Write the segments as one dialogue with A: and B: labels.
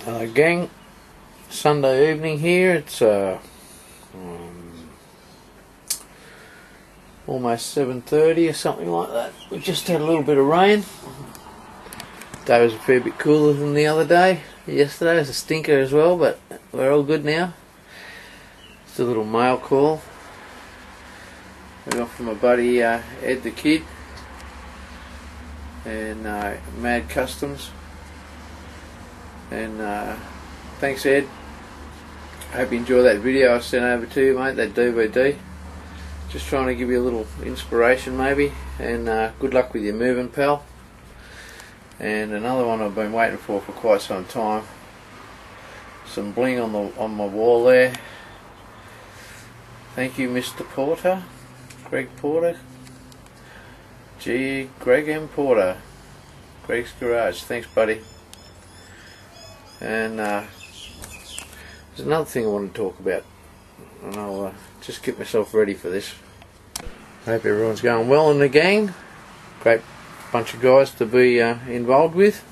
A: Hello gang, Sunday evening here. It's almost 7:30 or something like that. We just had a little bit of rain. Day was a fair bit cooler than the other day. Yesterday was a stinker as well, but we're all good now. It's a little mail call. I got from my buddy Ed the Kid and Mad Customs. And thanks Ed, I hope you enjoy that video I sent over to you, mate, that DVD. Just trying to give you a little inspiration maybe, and good luck with your moving, pal. And another one I've been waiting for quite some time, some bling on my wall there. Thank you Mr. Porter, Greg Porter, Greg M. Porter, Greg's Garage. Thanks buddy. And there's another thing I want to talk about, and I'll just get myself ready for this. I hope everyone's going well in the gang. Great bunch of guys to be involved with.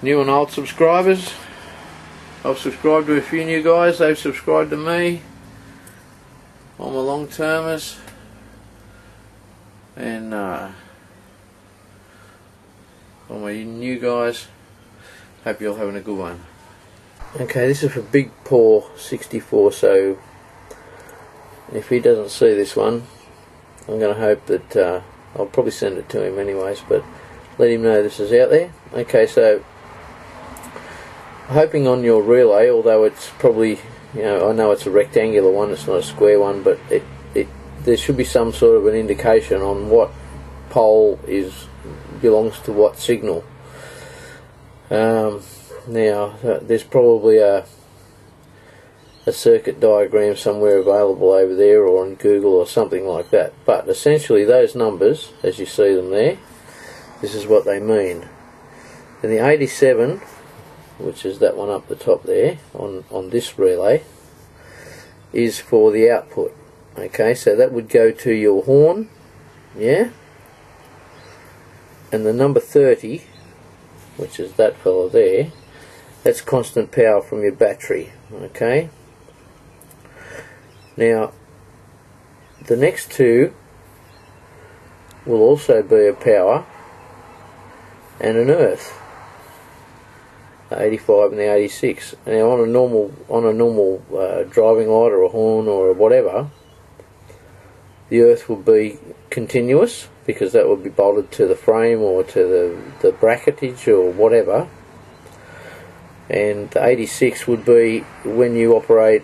A: New and old subscribers. I've subscribed to a few new guys, they've subscribed to me. All my long termers. And all my new guys. Hope you're all having a good one. Okay, this is for Big Paw 64, so if he doesn't see this one, I'm going to hope that I'll probably send it to him anyways, but let him know this is out there. Okay, so hoping on your relay, although it's probably, you know, I know it's a rectangular one, it's not a square one, but there should be some sort of an indication on what pole belongs to what signal. Now there's probably a circuit diagram somewhere available over there or on Google or something like that, but essentially those numbers, as you see them there, this is what they mean. And the 87, which is that one up the top there on this relay, is for the output. Okay, so that would go to your horn, yeah, and the number 30, which is that fella there, that's constant power from your battery. Okay, now the next two will also be a power and an earth, the 85 and the 86. Now on a normal driving light or a horn or whatever, the earth will be continuous because that would be bolted to the frame or to the bracketage or whatever, and the 86 would be when you operate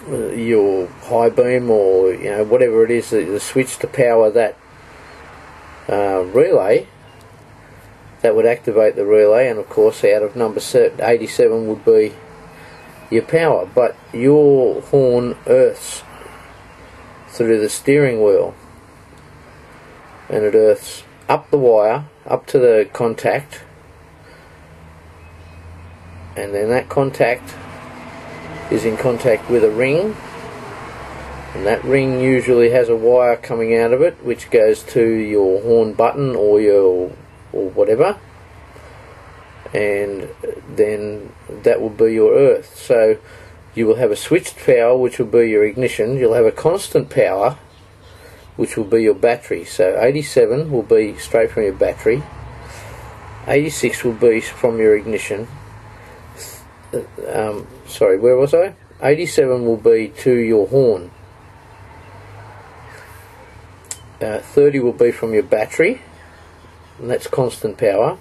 A: your high beam or, you know, whatever it is, the switch to power that relay. That would activate the relay, and of course out of number 87 would be your power, but your horn earths through the steering wheel, and it earths up the wire up to the contact, and then that contact is in contact with a ring, and that ring usually has a wire coming out of it which goes to your horn button or whatever, and then that will be your earth. So you will have a switched power, which will be your ignition. You'll have a constant power, which will be your battery. So 87 will be straight from your battery, 86 will be from your ignition. Sorry, where was I? 87 will be to your horn, 30 will be from your battery, and that's constant power.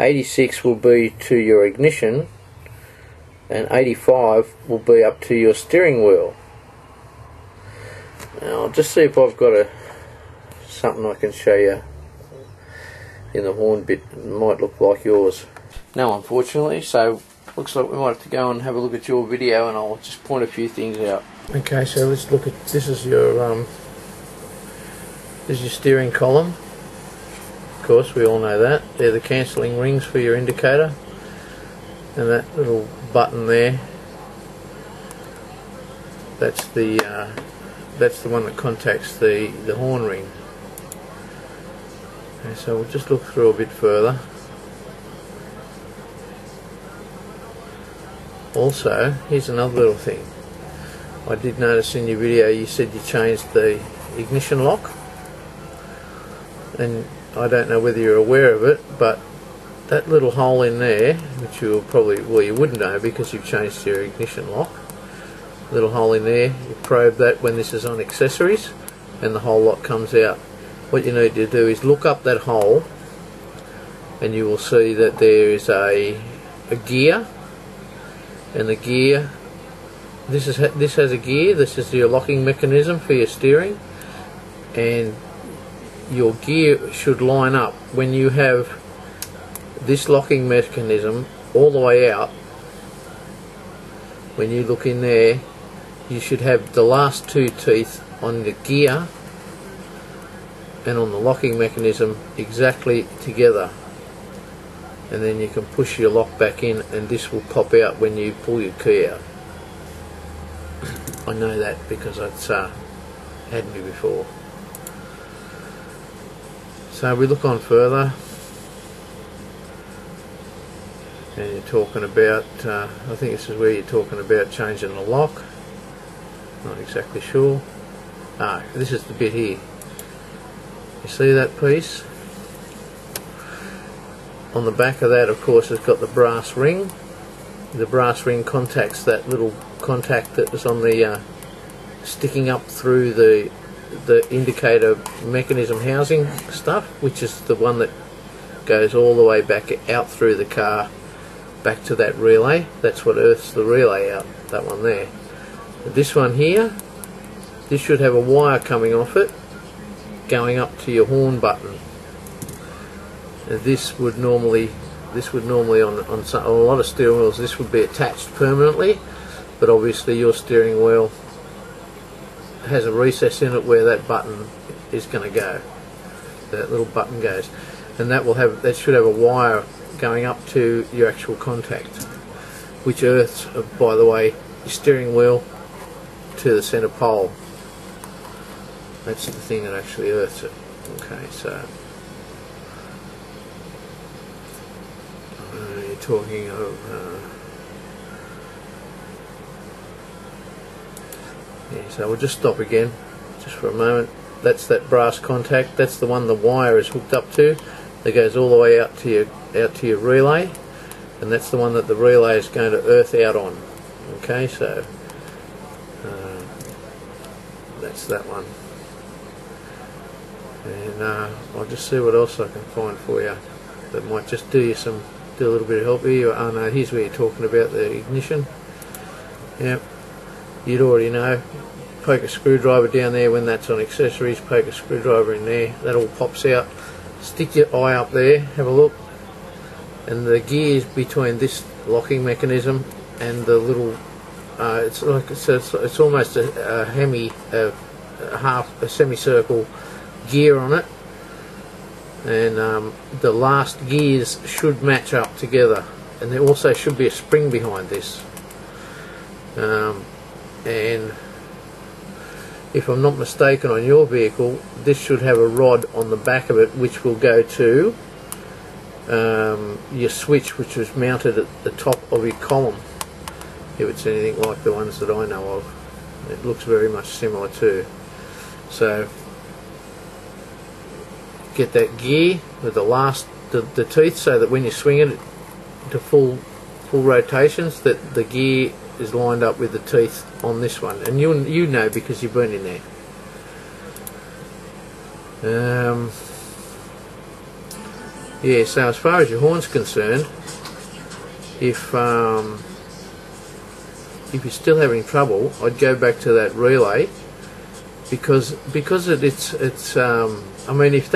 A: 86 will be to your ignition, and 85 will be up to your steering wheel. Now I'll just see if I've got something I can show you in the horn bit. It might look like yours. No, unfortunately, so looks like we might have to go and have a look at your video, and I'll just point a few things out. Okay, so let's look at, this is your steering column. Of course, we all know that. They're the cancelling rings for your indicator, and that little button there, that's the one that contacts the horn ring. Okay, so we'll just look through a bit further. Also, here's another little thing. I did notice in your video you said you changed the ignition lock, and I don't know whether you're aware of it, but that little hole in there, which you'll probably, well, you wouldn't know because you've changed your ignition lock, little hole in there, you probe that when this is on accessories and the whole lot comes out. What you need to do is look up that hole and you will see that there is a gear, and the gear, this has a gear, this is your locking mechanism for your steering, and your gear should line up when you have this locking mechanism all the way out. When you look in there, you should have the last two teeth on the gear and on the locking mechanism exactly together, and then you can push your lock back in and this will pop out when you pull your key out. I know that because it's had me before. So we look on further, and you're talking about, I think this is where you're talking about changing the lock. Not exactly sure. This is the bit here. You see that piece? On the back of that, of course, it's got the brass ring. The brass ring contacts that little contact that was on the sticking up through the indicator mechanism housing stuff, which is the one that goes all the way back out through the car back to that relay. That's what earths the relay out, that one there. This one here, this should have a wire coming off it going up to your horn button. And this would normally on a lot of steering wheels this would be attached permanently, but obviously your steering wheel has a recess in it where that button is going to go. That little button goes, and that should have a wire going up to your actual contact, which earths, by the way, your steering wheel to the centre pole. That's the thing that actually earths it. Okay, so you're talking of yeah, so we'll just stop again just for a moment. That's that brass contact, that's the one the wire is hooked up to, that goes all the way out to your relay, and that's the one that the relay is going to earth out on. Okay, so that's that one. And I'll just see what else I can find for you that might just do a little bit of help here. Oh no, here's where you're talking about the ignition. Yep, you'd already know. Poke a screwdriver down there when that's on accessories, poke a screwdriver in there, that all pops out. Stick your eye up there, have a look, and the gears between this locking mechanism and the little it's almost a semicircle gear on it, and the last gears should match up together, and there also should be a spring behind this, and if I'm not mistaken, on your vehicle this should have a rod on the back of it which will go to your switch, which was mounted at the top of your column, if it's anything like the ones that I know of. It looks very much similar too. So get that gear with the teeth, so that when you swing it to full rotations, that the gear is lined up with the teeth on this one, and you know because you've been in there. Yeah, so as far as your horn's concerned, if you're still having trouble, I'd go back to that relay, because it's I mean, if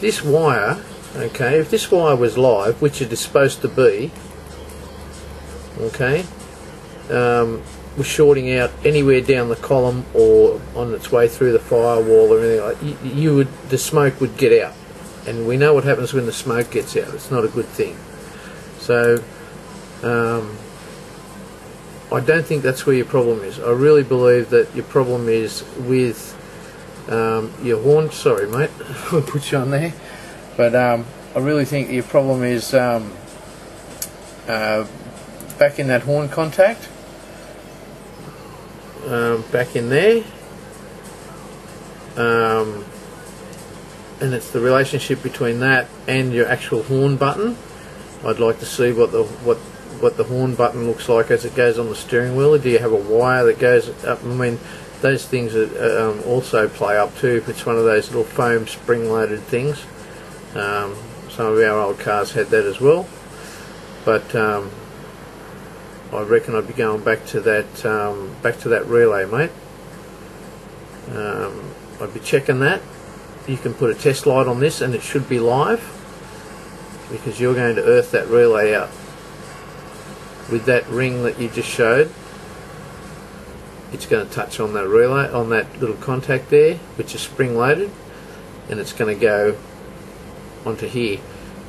A: this wire, okay, if this wire was live, which it is supposed to be, okay, was shorting out anywhere down the column or on its way through the firewall or anything like, the smoke would get out, and we know what happens when the smoke gets out. It's not a good thing. So I don't think that's where your problem is. I really believe that your problem is with your horn. Sorry mate, we'll put you on there, but I really think your problem is back in that horn contact, back in there, and it's the relationship between that and your actual horn button. I'd like to see what the horn button looks like as it goes on the steering wheel. Do you have a wire that goes up? I mean, those things also play up too. If it's one of those little foam spring-loaded things, some of our old cars had that as well. But I reckon I'd be going back to that relay, mate. I'd be checking that. You can put a test light on this, and it should be live, because you're going to earth that relay out with that ring that you just showed. It's going to touch on that relay, on that little contact there, which is spring loaded, and it's going to go onto here.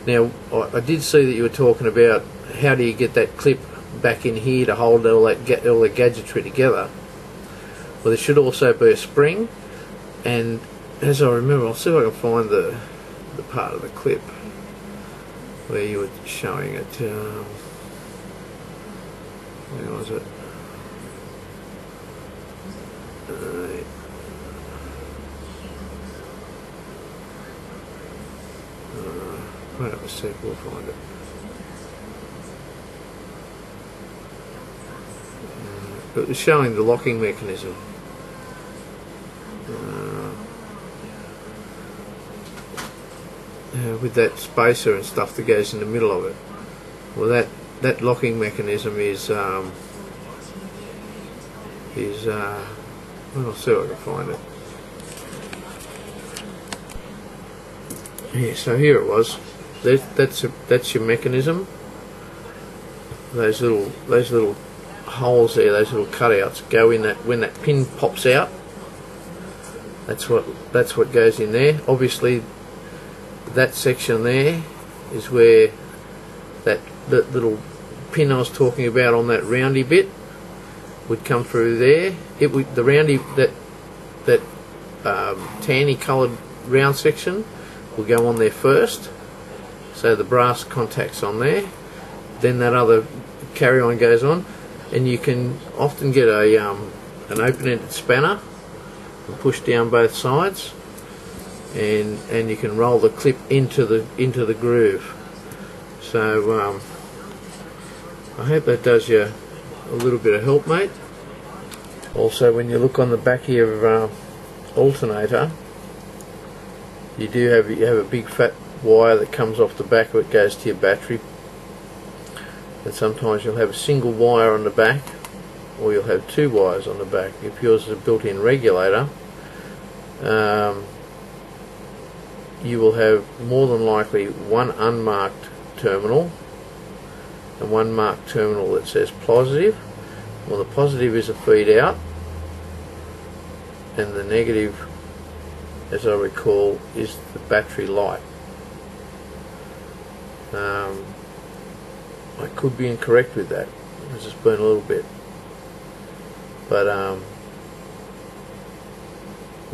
A: Now, I did see that you were talking about how do you get that clip back in here to hold all the gadgetry together. Well, there should also be a spring, and as I remember, I'll see if I can find the part of the clip where you were showing it. Where was it? Wait up a sec, we'll find it. It was showing the locking mechanism. With that spacer and stuff that goes in the middle of it. Well, that locking mechanism is well, I'll see if I can find it. Yeah, so here it was. That's your mechanism. Those little holes there, those little cutouts go in that when that pin pops out. That's what goes in there. Obviously, that section there is where that little pin I was talking about on that roundy bit would come through there. It would, the roundy, that tanny coloured round section will go on there first, so the brass contacts on there, then that other carry-on goes on, and you can often get a an open-ended spanner and push down both sides, and you can roll the clip into the groove. So I hope that does you a little bit of help, mate. Also, when you look on the back of your alternator, you have a big fat wire that comes off the back of it, goes to your battery. And sometimes you'll have a single wire on the back, or you'll have two wires on the back. If yours is a built-in regulator, you will have more than likely one unmarked terminal and one marked terminal that says positive. Well, the positive is a feed out, and the negative, as I recall, is the battery light. I could be incorrect with that. It's just been a little bit, but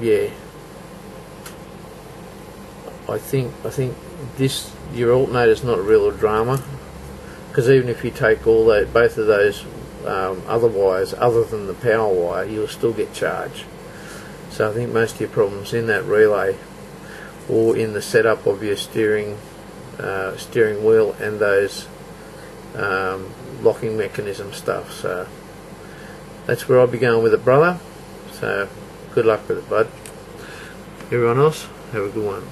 A: yeah. I think this, your alternator is not a real drama, because even if you take both of those other wires other than the power wire, you'll still get charged. So I think most of your problems in that relay or in the setup of your steering wheel and those locking mechanism stuff. So that's where I'll be going with it, brother. So good luck with it, bud. Everyone else, have a good one.